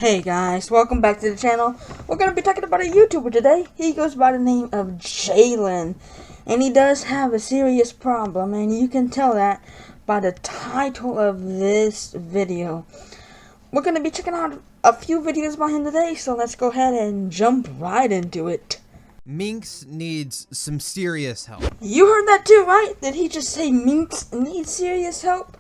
Hey guys, welcome back to the channel. We're going to be talking about a YouTuber today. He goes by the name of Jalyn, and he does have a serious problem, and you can tell that by the title of this video. We're going to be checking out a few videos by him today, so let's go ahead and jump right into it. Minx needs some serious help. You heard that too, right? Did he just say Minx needs serious help?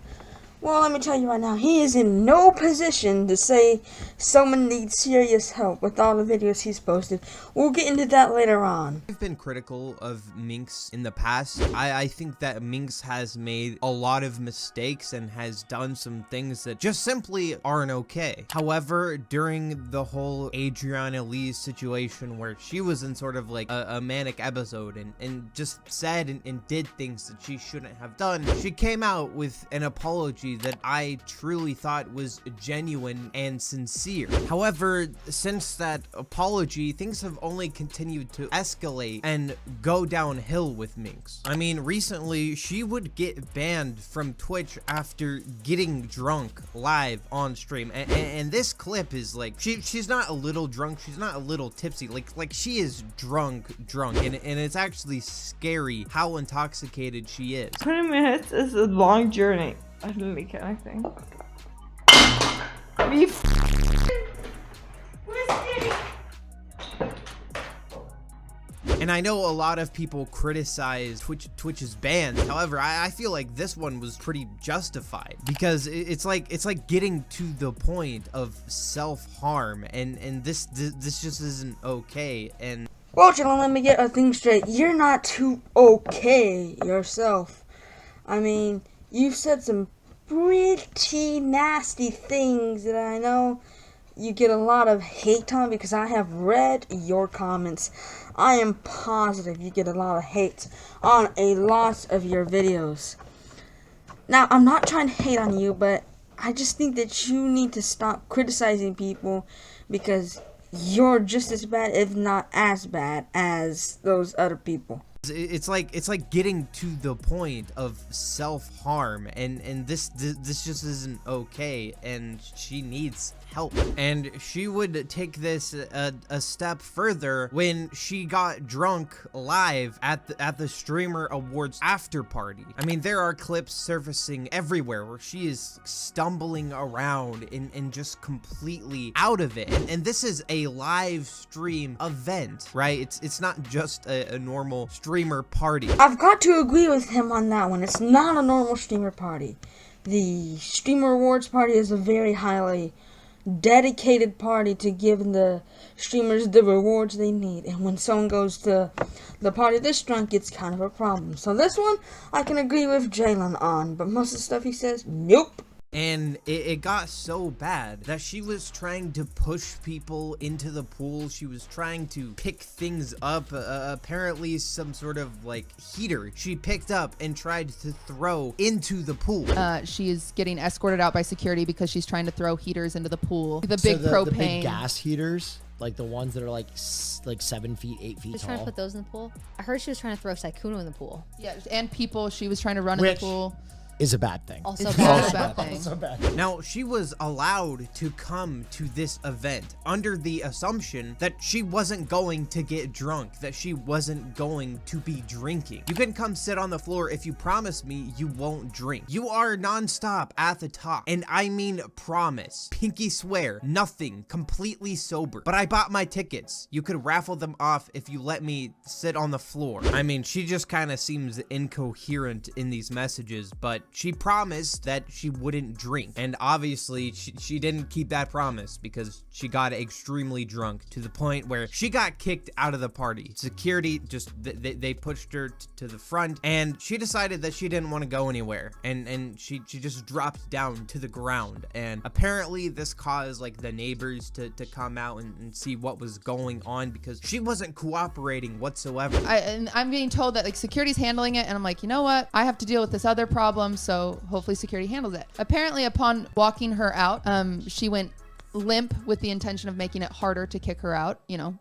Well, let me tell you right now, he is in no position to say someone needs serious help with all the videos he's posted. We'll get into that later on. I've been critical of Minx in the past. I think that Minx has made a lot of mistakes and has done some things that just simply aren't okay. However, during the whole Adriana Lee's situation where she was in sort of like a manic episode and just said and did things that she shouldn't have done, she came out with an apology that I truly thought was genuine and sincere. However, since that apology, things have only continued to escalate and go downhill with Minx. I mean, recently she would get banned from Twitch after getting drunk live on stream, and this clip is like she's not a little drunk, she's not a little tipsy, like she is drunk, and it's actually scary how intoxicated she is. 20 minutes is a long journey. I didn't make anything. And I know a lot of people criticize Twitch's bans. However, I feel like this one was pretty justified because it's like getting to the point of self-harm, and this just isn't okay. And Well, Jalyn, let me get a thing straight. You're not too okay yourself. I mean, you've said some pretty nasty things that I know you get a lot of hate on because I have read your comments. I am positive you get a lot of hate on a lot of your videos. Now, I'm not trying to hate on you, but I just think that you need to stop criticizing people because you're just as bad, if not as bad, as those other people. it's like getting to the point of self-harm, and this just isn't okay, and she needs help. And she would take this a step further when she got drunk live at the streamer awards after party. I mean, there are clips surfacing everywhere where she is stumbling around and just completely out of it, and this is a live stream event, right? It's not just a normal streamer party. I've got to agree with him on that one. It's not a normal streamer party. The streamer awards party is a very highly dedicated party to giving the streamers the rewards they need, and when someone goes to the party this drunk, it's kind of a problem. So this one I can agree with Jalyn on, but most of the stuff he says, nope. And it got so bad that she was trying to push people into the pool. She was trying to pick things up, apparently some sort of like heater she picked up and tried to throw into the pool. She is getting escorted out by security because she's trying to throw heaters into the pool. The big propane. The big gas heaters, like the ones that are like 7 feet, 8 feet She was tall. trying to put those in the pool. I heard she was trying to throw Saikuno in the pool. Yeah, and people she was trying to run in the pool. Is a bad thing. Also It's bad. bad thing. Also bad. Now, she was allowed to come to this event under the assumption that she wasn't going to get drunk, that she wasn't going to be drinking. You can come sit on the floor if you promise me you won't drink. You are nonstop at the top, and I mean promise. Pinky swear, nothing, completely sober. But I bought my tickets. You could raffle them off if you let me sit on the floor. I mean, she just kind of seems incoherent in these messages, but she promised that she wouldn't drink, and obviously she didn't keep that promise because she got extremely drunk to the point where she got kicked out of the party. Security just they pushed her to the front, and she decided that she didn't want to go anywhere, and she just dropped down to the ground. And apparently this caused like the neighbors to come out and see what was going on because she wasn't cooperating whatsoever. And I'm being told that like security's handling it, and I'm like, you know what? I have to deal with this other problem, so hopefully security handles it. Apparently, upon walking her out, she went limp with the intention of making it harder to kick her out. You know,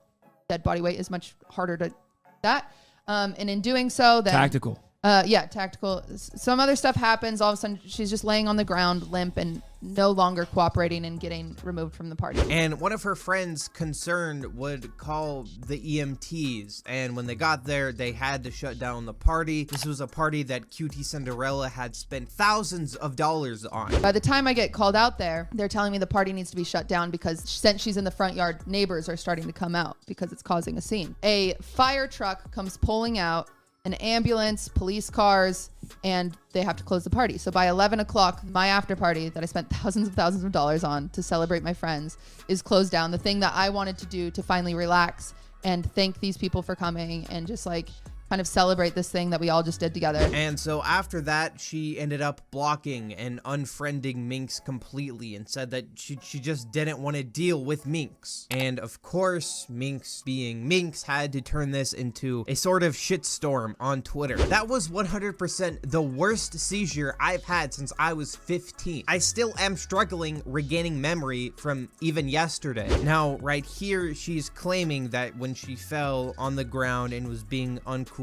dead body weight is much harder to that. And in doing so, then Tactical. Yeah, tactical. Some other stuff happens. All of a sudden, she's just laying on the ground, limp, and no longer cooperating and getting removed from the party. And one of her friends concerned would call the EMTs, and when they got there, they had to shut down the party. This was a party that Cutie Cinderella had spent thousands of dollars on. By the time I get called out there, they're telling me the party needs to be shut down because since she's in the front yard, neighbors are starting to come out because it's causing a scene. A fire truck comes pulling out, an ambulance, police cars, and they have to close the party. So by 11 o'clock, my after party that I spent thousands of dollars on to celebrate my friends is closed down. The thing that I wanted to do to finally relax and thank these people for coming and just like kind of celebrate this thing that we all just did together. And so after that, she ended up blocking and unfriending Minx completely and said that she just didn't want to deal with Minx. And of course, Minx being Minx had to turn this into a sort of shitstorm on Twitter. That was 100% the worst seizure I've had since I was 15. I still am struggling regaining memory from even yesterday. Now, right here, she's claiming that when she fell on the ground and was being uncooperative,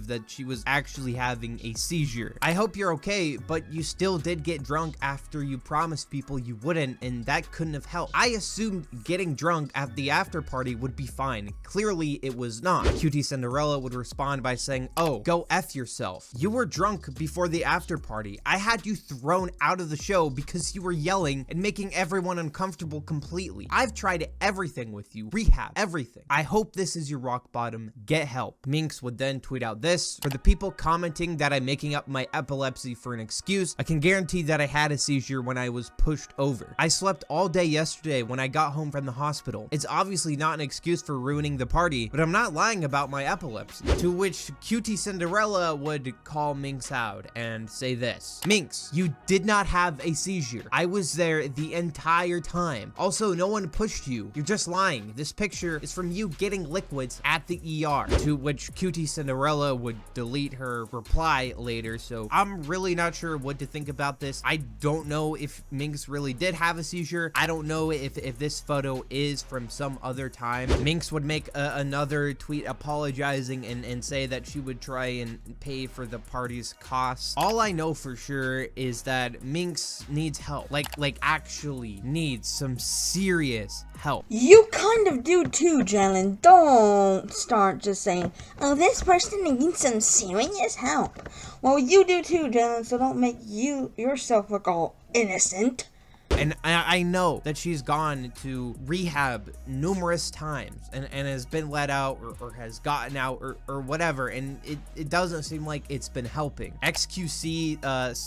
that she was actually having a seizure. I hope you're okay, but you still did get drunk after you promised people you wouldn't, and that couldn't have helped. I assumed getting drunk at the after party would be fine. Clearly, it was not. Cutie Cinderella would respond by saying, "Oh, go F yourself. You were drunk before the after party. I had you thrown out of the show because you were yelling and making everyone uncomfortable completely. I've tried everything with you. Rehab, everything. I hope this is your rock bottom. Get help." Minx would then tweet out this: "For the people commenting that I'm making up my epilepsy for an excuse, I can guarantee that I had a seizure when I was pushed over. I slept all day yesterday when I got home from the hospital. It's obviously not an excuse for ruining the party, but I'm not lying about my epilepsy." To which Cutie Cinderella would call Minx out and say this: "Minx, you did not have a seizure. I was there the entire time. Also, no one pushed you. You're just lying. This picture is from you getting liquids at the ER." To which Cutie Cinderella would delete her reply later, so I'm really not sure what to think about this. I don't know if Minx really did have a seizure. I don't know if this photo is from some other time. Minx would make another tweet apologizing and say that she would try and pay for the party's costs. All I know for sure is that Minx needs help, like actually needs some serious help. You kind of do too, Jalyn. Don't start just saying, "Oh, this person needs some serious help." Well, you do too, Jalyn, so don't make yourself look all innocent. And I know that she's gone to rehab numerous times and has been let out or has gotten out or whatever, and it doesn't seem like it's been helping. XQC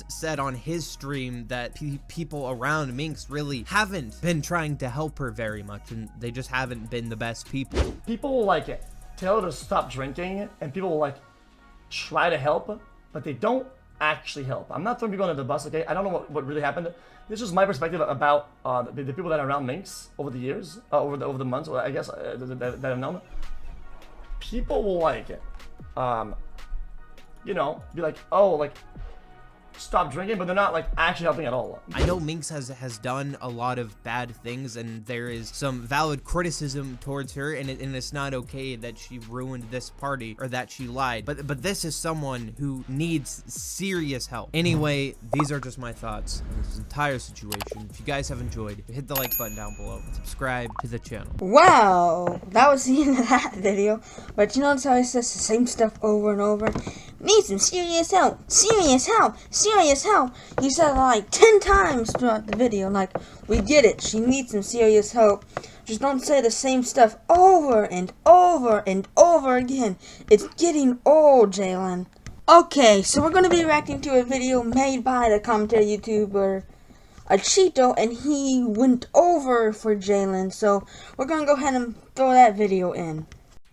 said on his stream that people around Minx really haven't been trying to help her very much, and they just haven't been the best people. People will like tell her to stop drinking, and people will like try to help, but they don't actually help. I'm not throwing people under the bus, okay? I don't know what really happened. This is my perspective about the people that are around Minx over the years, over the months, or I guess that I've known. People will like, you know, be like, "Oh, like, stop drinking," but they're not like actually helping at all. I know Minx has done a lot of bad things, and there is some valid criticism towards her, and it's not okay that she ruined this party or that she lied, but this is someone who needs serious help. Anyway, these are just my thoughts on this entire situation. If you guys have enjoyed, hit the like button down below and subscribe to the channel. Wow, that was the end of that video. But you notice how he says the same stuff over and over? Need some serious help, serious help, serious help. He said it like 10 times throughout the video. Like, we get it, she needs some serious help. Just don't say the same stuff over and over and over again. It's getting old, Jalyn. Okay, so we're going to be reacting to a video made by the commentary YouTuber Cheeto, and he went over for Jalyn. So we're going to go ahead and throw that video in.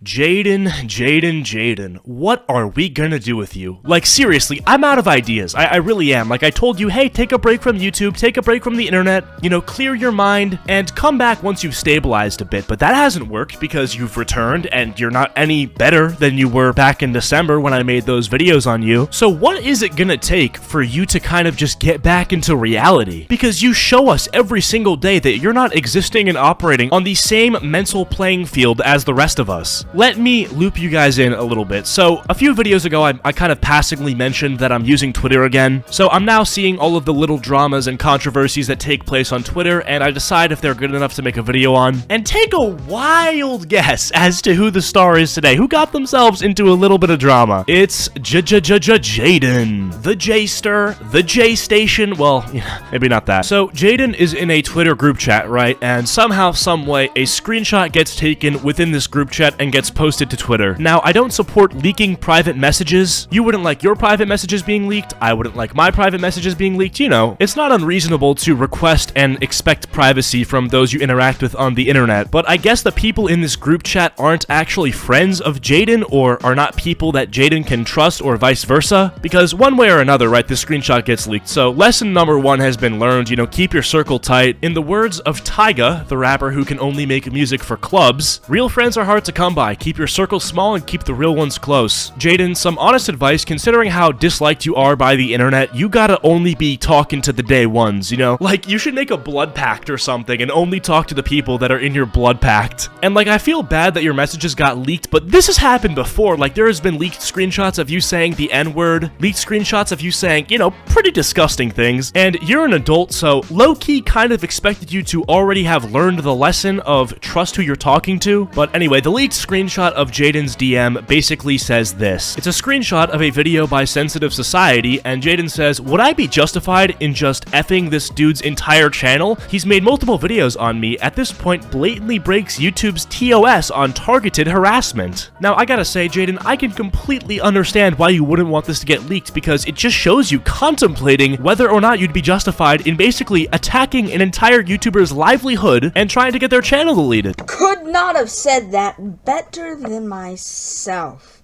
Jadyn, what are we gonna do with you? Like, seriously, I'm out of ideas. I really am. Like, I told you, hey, take a break from YouTube, take a break from the internet, you know, clear your mind, and come back once you've stabilized a bit, but that hasn't worked because you've returned, and you're not any better than you were back in December when I made those videos on you. So what is it gonna take for you to kind of just get back into reality? Because you show us every single day that you're not existing and operating on the same mental playing field as the rest of us. let me loop you guys in a little bit. So a few videos ago, I kind of passingly mentioned that I'm using Twitter again. So I'm now seeing all of the little dramas and controversies that take place on Twitter, and I decide if they're good enough to make a video on. And take a wild guess as to who the star is today, who got themselves into a little bit of drama. It's Jadyn, the J-ster, the J-station. Well, yeah, maybe not that. So Jadyn is in a Twitter group chat, right? And somehow, some way, a screenshot gets taken within this group chat and gets posted to Twitter. Now, I don't support leaking private messages. You wouldn't like your private messages being leaked. I wouldn't like my private messages being leaked. You know, it's not unreasonable to request and expect privacy from those you interact with on the internet. But I guess the people in this group chat aren't actually friends of Jadyn, or are not people that Jadyn can trust, or vice versa. Because one way or another, right, this screenshot gets leaked. So lesson number 1 has been learned, you know, keep your circle tight. In the words of Tyga, the rapper who can only make music for clubs, real friends are hard to come by. Keep your circle small and keep the real ones close. Jadyn, some honest advice, considering how disliked you are by the internet, you gotta only be talking to the day ones, you know? Like, you should make a blood pact or something and only talk to the people that are in your blood pact. And like, I feel bad that your messages got leaked, but this has happened before. Like, there has been leaked screenshots of you saying the N-word, leaked screenshots of you saying, you know, pretty disgusting things, and you're an adult, so low-key kind of expected you to already have learned the lesson of trust who you're talking to. But anyway, the leaked screenshot of Jadyn's DM basically says this. It's a screenshot of a video by Sensitive Society, and Jadyn says, would I be justified in just effing this dude's entire channel? He's made multiple videos on me, at this point blatantly breaks YouTube's TOS on targeted harassment. Now, I gotta say, Jadyn, I can completely understand why you wouldn't want this to get leaked, because it just shows you contemplating whether or not you'd be justified in basically attacking an entire YouTuber's livelihood and trying to get their channel deleted. Could not have said that better than myself.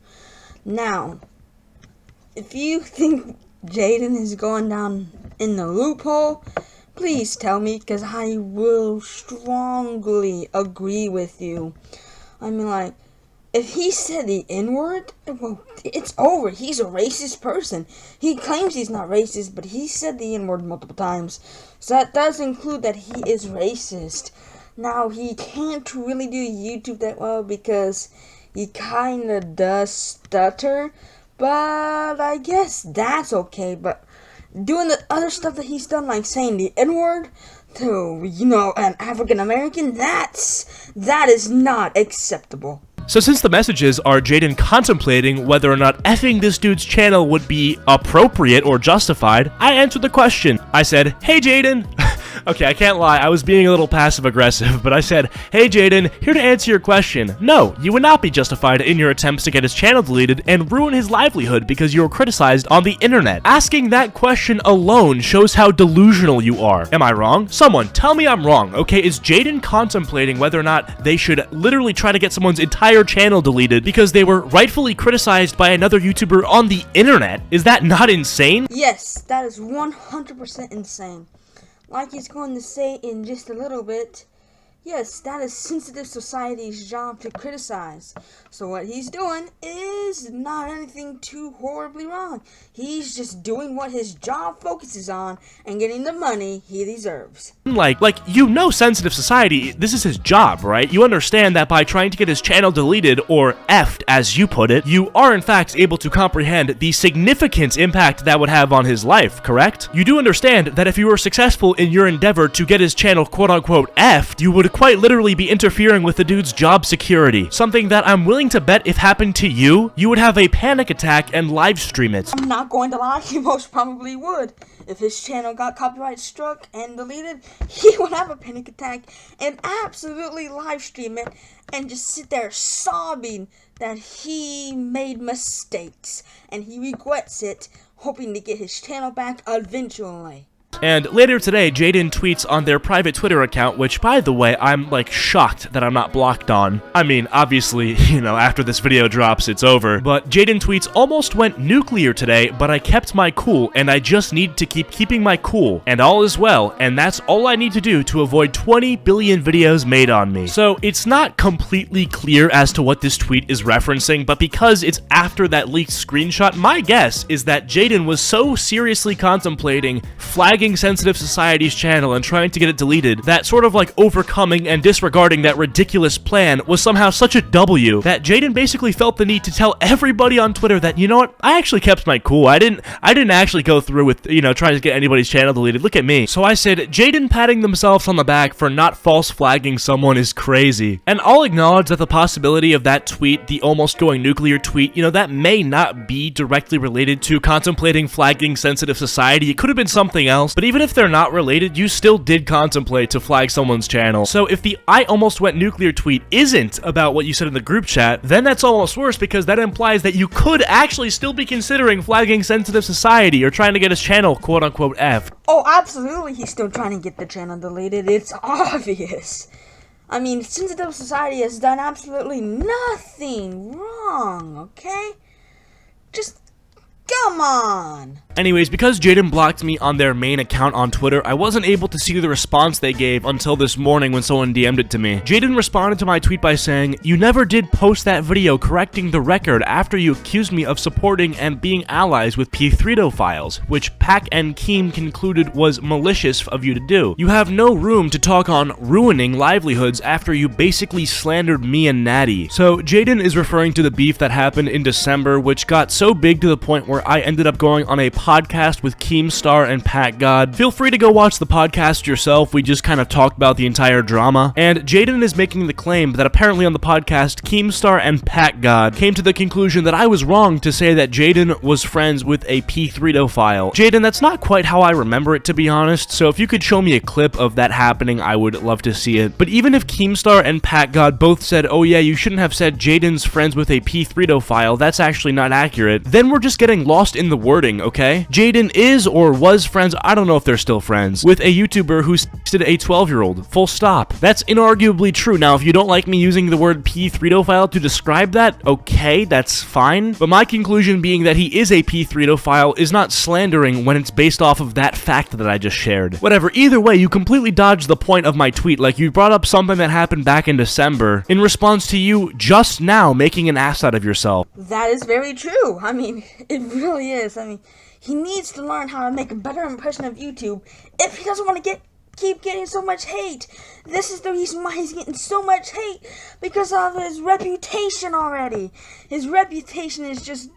Now, if you think Jadyn is going down in the loophole, please tell me, because I will strongly agree with you. I mean, like, if he said the N-word, well, it's over. He's a racist person. He claims he's not racist, but he said the N-word multiple times. So that does include that he is racist. Now, he can't really do YouTube that well because he kind of does stutter. But I guess that's okay. But doing the other stuff that he's done, like saying the N-word to, you know, an African American, that is not acceptable. So since the messages are Jadyn contemplating whether or not effing this dude's channel would be appropriate or justified, I answered the question. I said, hey Jadyn. Okay, I can't lie, I was being a little passive-aggressive, but I said, hey Jadyn, here to answer your question. No, you would not be justified in your attempts to get his channel deleted and ruin his livelihood because you were criticized on the internet. Asking that question alone shows how delusional you are. Am I wrong? Someone, tell me I'm wrong, okay? Is Jadyn contemplating whether or not they should literally try to get someone's entire channel deleted because they were rightfully criticized by another YouTuber on the internet? Is that not insane? Yes, that is 100% insane. Like he's going to say in just a little bit, yes, that is Sensitive Society's job to criticize. So what he's doing is not anything too horribly wrong. He's just doing what his job focuses on and getting the money he deserves. Like, you know Sensitive Society, this is his job, right? You understand that by trying to get his channel deleted, or effed as you put it, you are in fact able to comprehend the significant impact that would have on his life, correct? You do understand that if you were successful in your endeavor to get his channel quote-unquote effed, you would quite literally be interfering with the dude's job security. Something that I'm willing to bet if happened to you, you would have a panic attack and live stream it. I'm not going to lie, he most probably would. If his channel got copyright struck and deleted, he would have a panic attack and absolutely live stream it and just sit there sobbing that he made mistakes and he regrets it, hoping to get his channel back eventually. And later today, Jadyn tweets on their private Twitter account, which, by the way, I'm, like, shocked that I'm not blocked on. I mean, obviously, you know, after this video drops, it's over. But Jadyn tweets, almost went nuclear today, but I kept my cool, and I just need to keep keeping my cool. And all is well, and that's all I need to do to avoid 20 billion videos made on me. So, it's not completely clear as to what this tweet is referencing, but because it's after that leaked screenshot, my guess is that Jadyn was so seriously contemplating flagging flagging Sensitive Society's channel and trying to get it deleted, that sort of like overcoming and disregarding that ridiculous plan was somehow such a W that Jadyn basically felt the need to tell everybody on Twitter that, you know what, I actually kept my cool. I didn't actually go through with, trying to get anybody's channel deleted. Look at me. So I said, Jadyn patting themselves on the back for not false flagging someone is crazy. And I'll acknowledge that the possibility of that tweet, the almost going nuclear tweet, that may not be directly related to contemplating flagging Sensitive Society. It could have been something else, but even if they're not related, you still did contemplate to flag someone's channel. So if the I almost went nuclear tweet isn't about what you said in the group chat, then that's almost worse because that implies that you could actually still be considering flagging Sensitive Society or trying to get his channel quote-unquote F. Oh, absolutely, he's still trying to get the channel deleted. It's obvious. I mean, Sensitive Society has done absolutely nothing wrong, okay? Just come on. Anyways, because Jadyn blocked me on their main account on Twitter, I wasn't able to see the response they gave until this morning when someone DM'd it to me. Jadyn responded to my tweet by saying, "You never did post that video correcting the record after you accused me of supporting and being allies with P3 files, which Pac and Keem concluded was malicious of you to do. You have no room to talk on ruining livelihoods after you basically slandered me and Natty." So Jadyn is referring to the beef that happened in December, which got so big to the point where I ended up going on a podcast with Keemstar and Pat God. Feel free to go watch the podcast yourself. We just kind of talked about the entire drama. And Jadyn is making the claim that apparently on the podcast, Keemstar and Pat God came to the conclusion that I was wrong to say that Jadyn was friends with a P3 file. Jadyn, that's not quite how I remember it, to be honest, so if you could show me a clip of that happening, I would love to see it. But even if Keemstar and Pat God both said, oh yeah, you shouldn't have said Jadyn's friends with a P3 file, that's actually not accurate, then we're just getting lost in the wording, okay? Jadyn is or was friends, I don't know if they're still friends, with a YouTuber who sexted a 12-year-old. Full stop. That's inarguably true. Now, if you don't like me using the word P3 file to describe that, okay, that's fine. But my conclusion being that he is a P3 file is not slandering when it's based off of that fact that I just shared. Whatever, either way, you completely dodged the point of my tweet. Like, you brought up something that happened back in December in response to you just now making an ass out of yourself. That is very true. I mean, it really is. I mean, he needs to learn how to make a better impression of YouTube if he doesn't want to keep getting so much hate. This is the reason why he's getting so much hate, because of his reputation already. His reputation is just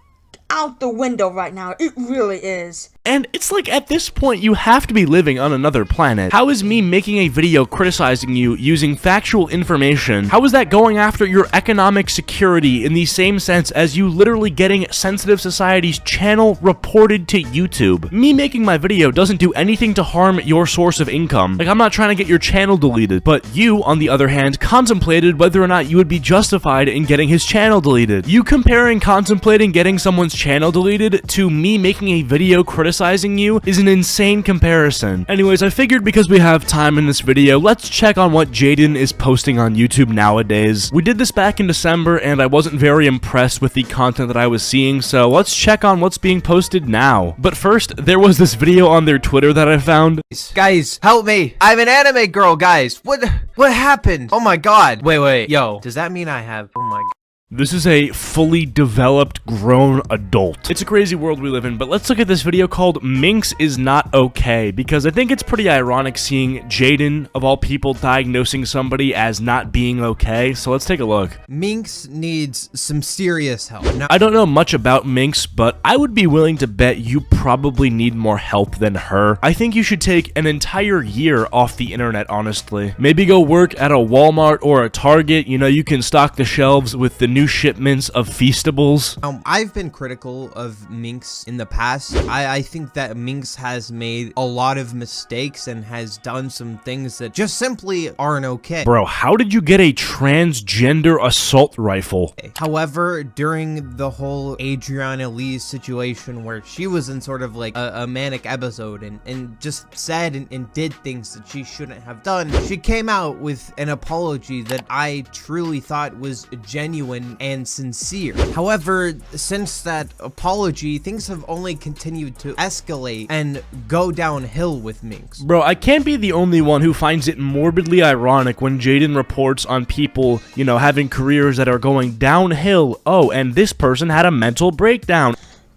out the window right now. It really is. And it's like, at this point, you have to be living on another planet. How is me making a video criticizing you using factual information, how is that going after your economic security in the same sense as you literally getting Sensitive Society's channel reported to YouTube? Me making my video doesn't do anything to harm your source of income. Like, I'm not trying to get your channel deleted, but you, on the other hand, contemplated whether or not you would be justified in getting his channel deleted. You comparing contemplating getting someone's channel deleted to me making a video criticizing you is an insane comparison. Anyways, I figured because we have time in this video, let's check on what Jadyn is posting on YouTube nowadays. We did this back in December and I wasn't very impressed with the content that I was seeing, so let's check on what's being posted now. But first, there was this video on their Twitter that I found. Guys, help me. I'm an anime girl, guys. What happened? Oh my god. Wait. Yo, does that mean I have... Oh my god. This is a fully developed, grown adult. It's a crazy world we live in, but let's look at this video called Minx is Not Okay, because I think it's pretty ironic seeing Jadyn, of all people, diagnosing somebody as not being okay, so let's take a look. Minx needs some serious help. Now, I don't know much about Minx, but I would be willing to bet you probably need more help than her. I think you should take an entire year off the internet, honestly. Maybe go work at a Walmart or a Target, you can stock the shelves with the new shipments of Feastables. I've been critical of Minx in the past. I think that Minx has made a lot of mistakes and has done some things that just simply aren't okay. Bro, how did you get a transgender assault rifle? However, during the whole Adriana Lee's situation where she was in sort of like a manic episode and just said and did things that she shouldn't have done, she came out with an apology that I truly thought was genuine and sincere. However, since that apology, things have only continued to escalate and go downhill with Minx. Bro, I can't be the only one who finds it morbidly ironic when Jadyn reports on people, having careers that are going downhill. Oh, and this person had a mental breakdown.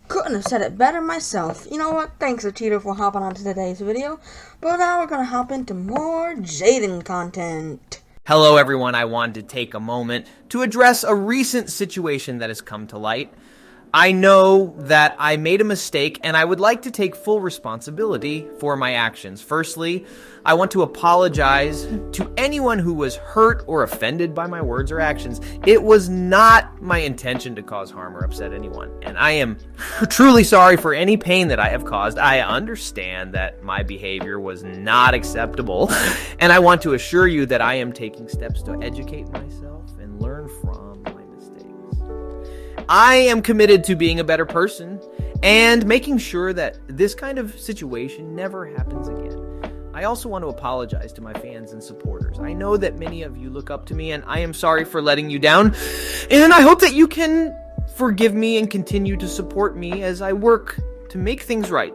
couldn't have said it better myself. You know what? Thanks, Atito, for hopping onto today's video. But now we're gonna hop into more Jadyn content. Hello everyone, I wanted to take a moment to address a recent situation that has come to light. I know that I made a mistake and I would like to take full responsibility for my actions. Firstly, I want to apologize to anyone who was hurt or offended by my words or actions. It was not my intention to cause harm or upset anyone, and I am truly sorry for any pain that I have caused. I understand that my behavior was not acceptable, and I want to assure you that I am taking steps to educate myself and learn from my mistakes. I am committed to being a better person and making sure that this kind of situation never happens again. I also want to apologize to my fans and supporters. I know that many of you look up to me, and I am sorry for letting you down, and I hope that you can forgive me and continue to support me as I work to make things right.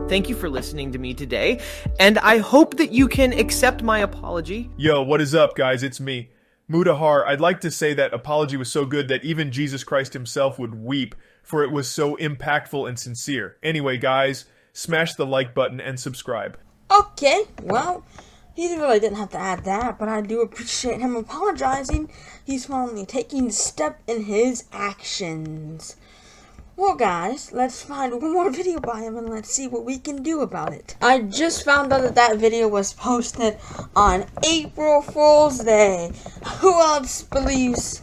Thank you for listening to me today, and I hope that you can accept my apology. Yo, what is up, guys? It's me, Mudahar. I'd like to say that apology was so good that even Jesus Christ himself would weep, for it was so impactful and sincere. Anyway, guys, smash the like button and subscribe. Okay, well, he really didn't have to add that, but I do appreciate him apologizing. He's finally taking a step in his actions. Well, guys, let's find one more video by him and let's see what we can do about it. I just found out that that video was posted on April Fool's Day. Who else believes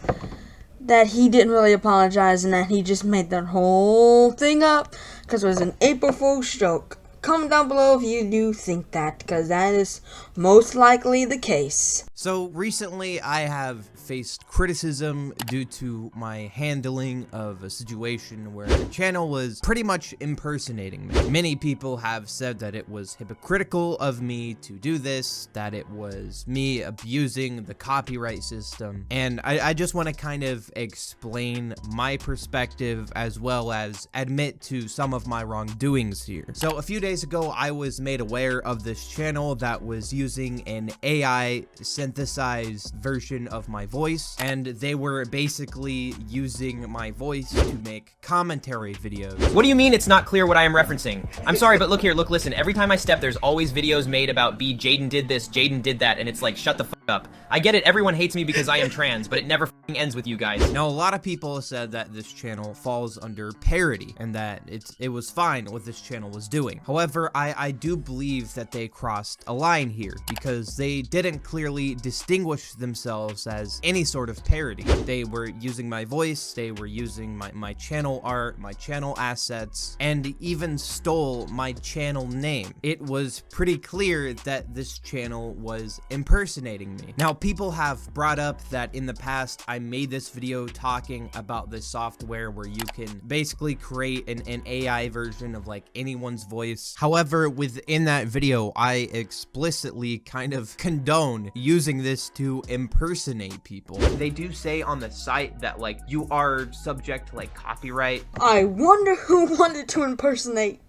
that he didn't really apologize and that he just made that whole thing up because it was an April Fool's joke? Comment down below if you do think that, because that is most likely the case. So recently I have faced criticism due to my handling of a situation where the channel was pretty much impersonating me. Many people have said that it was hypocritical of me to do this, that it was me abusing the copyright system, and I just want to kind of explain my perspective as well as admit to some of my wrongdoings here. So a few days ago I was made aware of this channel that was using an AI synthesized version of my voice, and they were basically using my voice to make commentary videos. What do you mean it's not clear what I am referencing? I'm sorry, but look here, look, listen. Every time I step, there's always videos made about Jadyn did this, Jadyn did that, and it's like, shut the f up. I get it, everyone hates me because I am trans, but it never f***ing ends with you guys. Now, a lot of people said that this channel falls under parody, and that it was fine what this channel was doing. However, I do believe that they crossed a line here, because they didn't clearly distinguish themselves as any sort of parody. They were using my voice, they were using my channel art, my channel assets, and even stole my channel name. It was pretty clear that this channel was impersonating me. Now, people have brought up that in the past I made this video talking about this software where you can basically create an AI version of like anyone's voice. However, within that video, I explicitly kind of condone using this to impersonate people. They do say on the site that like you are subject to like copyright. I wonder who wanted to impersonate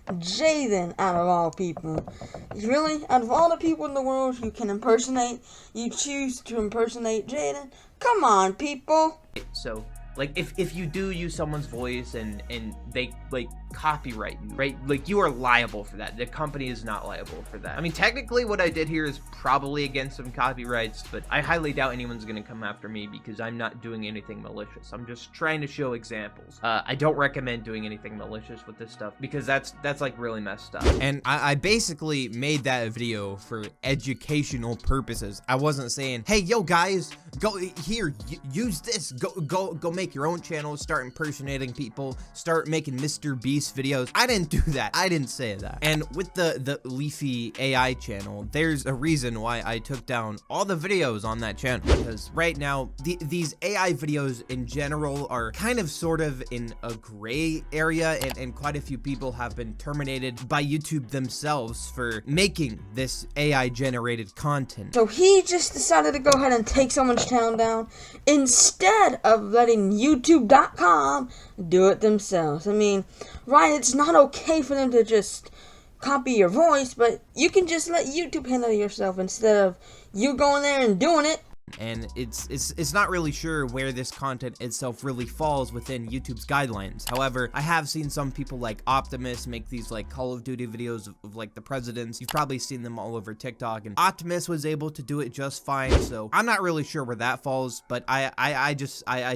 Jadyn out of all people. Really? Out of all the people in the world you can impersonate, you choose to impersonate Jadyn? Come on, people. So, like, if you do use someone's voice and they, like, copyright you, right? Like, you are liable for that. The company is not liable for that. I mean, technically what I did here is probably against some copyrights, but I highly doubt anyone's gonna come after me because I'm not doing anything malicious. I'm just trying to show examples. I don't recommend doing anything malicious with this stuff because that's like really messed up. And I basically made that video for educational purposes. I wasn't saying, hey, yo guys, go here, use this, go make your own channel, start impersonating people, start making Mr. Beast videos. I didn't do that. I didn't say that. And with the Leafy AI channel, there's a reason why I took down all the videos on that channel, because right now these AI videos in general are kind of sort of in a gray area, and quite a few people have been terminated by YouTube themselves for making this AI generated content. So he just decided to go ahead and take someone's channel down instead of letting YouTube.com do it themselves. I mean, right, it's not okay for them to just copy your voice, but you can just let YouTube handle it yourself instead of you going there and doing it. and it's not really sure where this content itself really falls within YouTube's guidelines. However, I have seen some people like Optimus make these like Call of Duty videos of like the presidents. You've probably seen them all over TikTok, and Optimus was able to do it just fine. So I'm not really sure where that falls, but I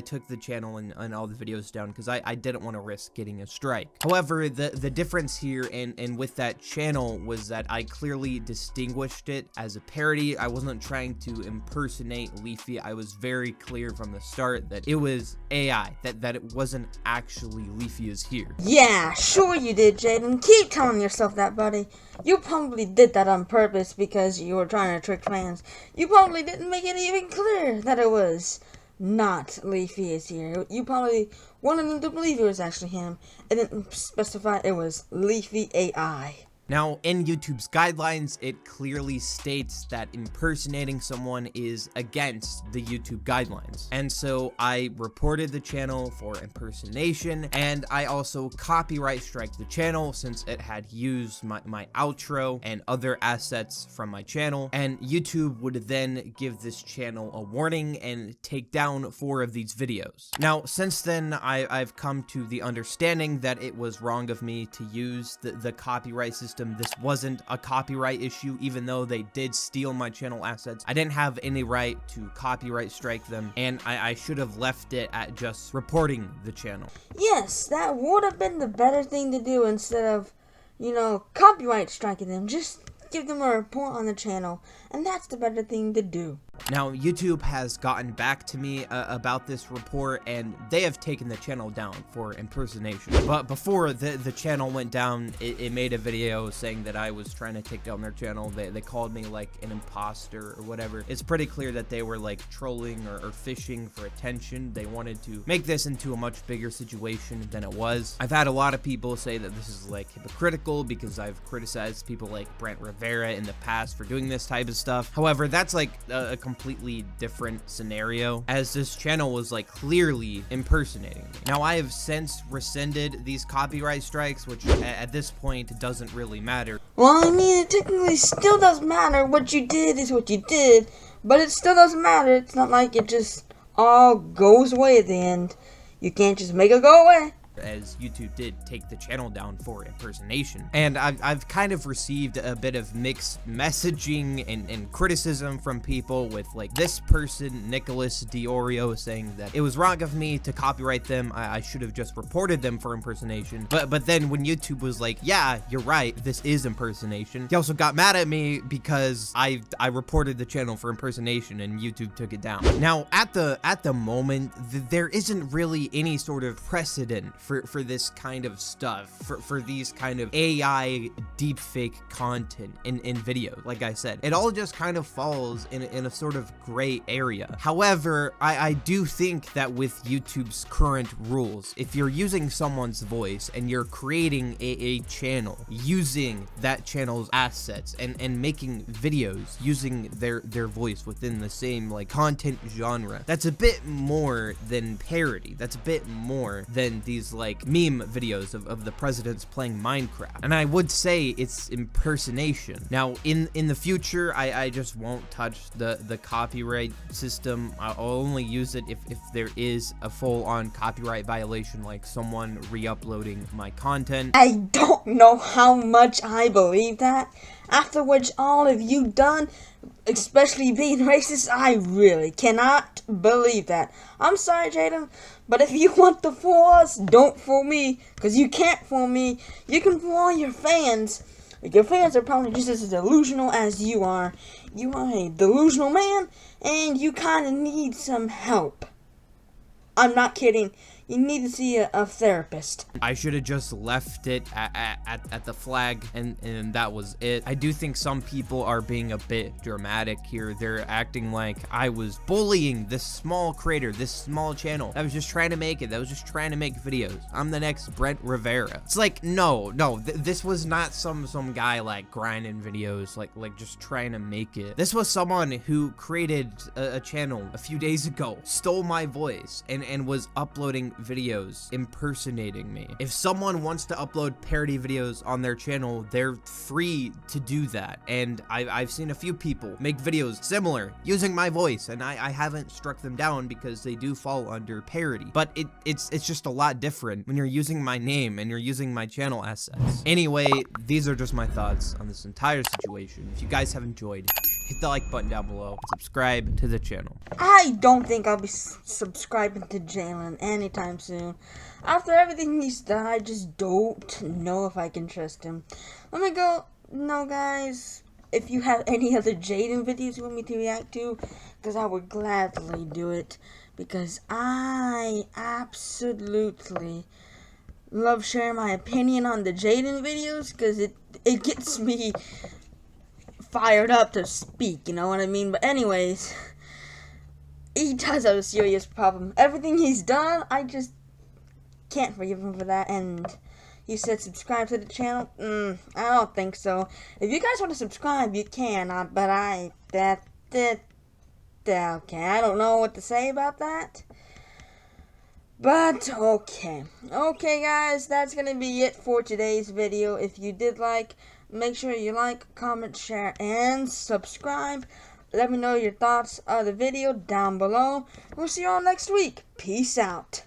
took the channel and all the videos down because I didn't want to risk getting a strike. However, the difference here and with that channel was that I clearly distinguished it as a parody. I wasn't trying to impersonate Leafy. I was very clear from the start that it was AI, that it wasn't actually Leafy is here. Yeah, sure you did, Jadyn. Keep telling yourself that, buddy. You probably did that on purpose because you were trying to trick fans. You probably didn't make it even clear that it was not Leafy is here. You probably wanted them to believe it was actually him. It didn't specify it was Leafy AI. Now, in YouTube's guidelines, it clearly states that impersonating someone is against the YouTube guidelines. And so I reported the channel for impersonation, and I also copyright strike the channel since it had used my outro and other assets from my channel. And YouTube would then give this channel a warning and take down 4 of these videos. Now, since then, I've come to the understanding that it was wrong of me to use the copyright system. This wasn't a copyright issue, even though they did steal my channel assets. I didn't have any right to copyright strike them, and I should have left it at just reporting the channel. Yes, that would have been the better thing to do instead of, copyright striking them. Just give them a report on the channel, and that's the better thing to do. Now, YouTube has gotten back to me about this report, and they have taken the channel down for impersonation. But before the channel went down, it made a video saying that I was trying to take down their channel. They called me like an imposter or whatever. It's pretty clear that they were like trolling or fishing for attention. They wanted to make this into a much bigger situation than it was. I've had a lot of people say that this is like hypocritical because I've criticized people like Brent Rivera in the past for doing this type of stuff. However, that's like a completely different scenario, as this channel was like clearly impersonating me. Now, I have since rescinded these copyright strikes, which at this point doesn't really matter. Well, I mean, it technically still does matter. What you did is what you did, but it still doesn't matter. It's not like it just all goes away at the end. You can't just make it go away, as YouTube did take the channel down for impersonation. And I've kind of received a bit of mixed messaging and criticism from people, with like this person, Nicholas Diorio, saying that it was wrong of me to copyright them. I should have just reported them for impersonation. But then when YouTube was like, yeah, you're right, this is impersonation, he also got mad at me because I reported the channel for impersonation and YouTube took it down. Now, at the moment, there isn't really any sort of precedent for this kind of stuff, for these kind of AI deepfake content in videos. Like I said, it all just kind of falls in a sort of gray area. However, I do think that with YouTube's current rules, if you're using someone's voice and you're creating a channel using that channel's assets and making videos using their voice within the same like content genre, that's a bit more than parody. That's a bit more than these like meme videos of the presidents playing Minecraft. And I would say it's impersonation. Now, in the future, I just won't touch the copyright system. I'll only use it if there is a full-on copyright violation, like someone re-uploading my content. I don't know how much I believe that. After which all of you done, especially being racist, I really cannot believe that. I'm sorry, Jadyn, but if you want to fool us, don't fool me, because you can't fool me. You can fool all your fans. Your fans are probably just as delusional as you are. You are a delusional man, and you kind of need some help. I'm not kidding. You need to see a therapist. I should have just left it at the flag, and that was it. I do think some people are being a bit dramatic here. They're acting like I was bullying this small creator, this small channel that was just trying to make it, that was just trying to make videos. I'm the next Brent Rivera. It's like, no, this was not some guy like grinding videos, like just trying to make it. This was someone who created a channel a few days ago, stole my voice, and was uploading videos impersonating me. If someone wants to upload parody videos on their channel, they're free to do that. And I've seen a few people make videos similar using my voice, and I haven't struck them down because they do fall under parody. But it's just a lot different when you're using my name and you're using my channel assets. Anyway, these are just my thoughts on this entire situation. If you guys have enjoyed, hit the like button down below, subscribe to the channel. I don't think I'll be subscribing to Jalyn anytime soon. After everything he's done, I just don't know if I can trust him. Let me go. No, guys. If you have any other Jadyn videos you want me to react to, because I would gladly do it. Because I absolutely love sharing my opinion on the Jadyn videos, because it gets me fired up to speak, you know what I mean? But anyways, he does have a serious problem. Everything he's done, I just can't forgive him for that. And you said subscribe to the channel? I don't think so. If you guys want to subscribe, you can, but okay, I don't know what to say about that. But, okay. Okay, guys, that's going to be it for today's video. If you did like, make sure you like, comment, share, and subscribe. Let me know your thoughts of the video down below. We'll see you all next week. Peace out.